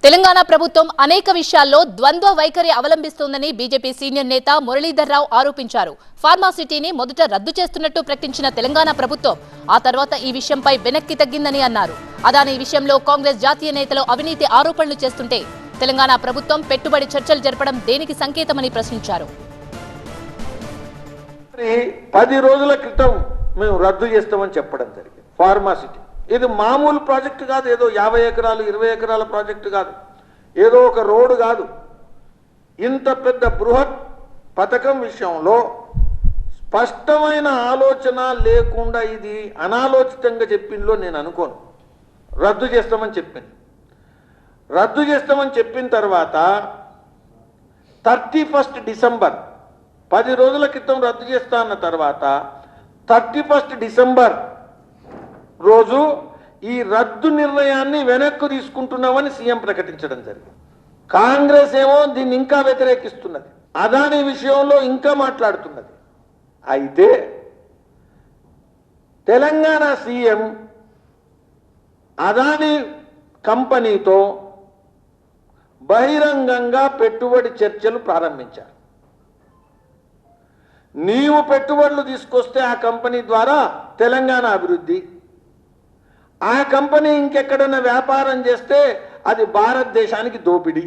తెలంగాణ ప్రభుత్వం అనేక విషయాల్లో ద్వంద్వ వైఖరి అవలంబిస్తోందని బీజేపీ సీనియర్ నేత మురళీధర్ రావు ఆరోపించారు. ఫార్మాసిటీని మొదట రద్దు చేస్తున్నట్టు ప్రకటించిన తెలంగాణ ప్రభుత్వం ఆ తర్వాత ఈ విషయంపై వెనక్కి తగ్గిందని అన్నారు. అదాని విషయంలో కాంగ్రెస్ జాతీయ నేతలు అవినీతి ఆరోపణలు చేస్తుంటే తెలంగాణ ప్రభుత్వం పెట్టుబడి చర్చలు జరపడం దేనికి సంకేతమని ప్రశ్నించారు. 10 రోజుల క్రితం మేము రద్దు చేస్తామని చెప్పడం జరిగింది. ఫార్మాసిటీ ఇది మామూలు ప్రాజెక్టు కాదు, ఏదో 50 ఎకరాలు 20 ఎకరాల ప్రాజెక్టు కాదు, ఏదో ఒక రోడ్డు కాదు. ఇంత పెద్ద బృహత్ పథకం విషయంలో స్పష్టమైన ఆలోచన లేకుండా ఇది అనాలోచితంగా చెప్పిందో నేను అనుకోను. రద్దు చేస్తామని చెప్పింది. రద్దు చేస్తామని చెప్పిన తర్వాత 31 డిసెంబర్ 10 రోజుల క్రితం రద్దు చేస్తా అన్న తర్వాత 31 డిసెంబర్ రోజు ఈ రద్దు నిర్ణయాన్ని వెనక్కు తీసుకుంటున్నామని సీఎం ప్రకటించడం జరిగింది. కాంగ్రెస్ ఏమో దీన్ని ఇంకా వ్యతిరేకిస్తున్నది, అదాని విషయంలో ఇంకా మాట్లాడుతున్నది. అయితే తెలంగాణ సీఎం అదాని కంపెనీతో బహిరంగంగా పెట్టుబడి చర్చలు ప్రారంభించారు. నీవు పెట్టుబడులు తీసుకొస్తే ఆ కంపెనీ ద్వారా తెలంగాణ అభివృద్ధి, ఆ కంపెనీ ఇంకెక్కడైనా వ్యాపారం చేస్తే అది భారతదేశానికి దోపిడీ.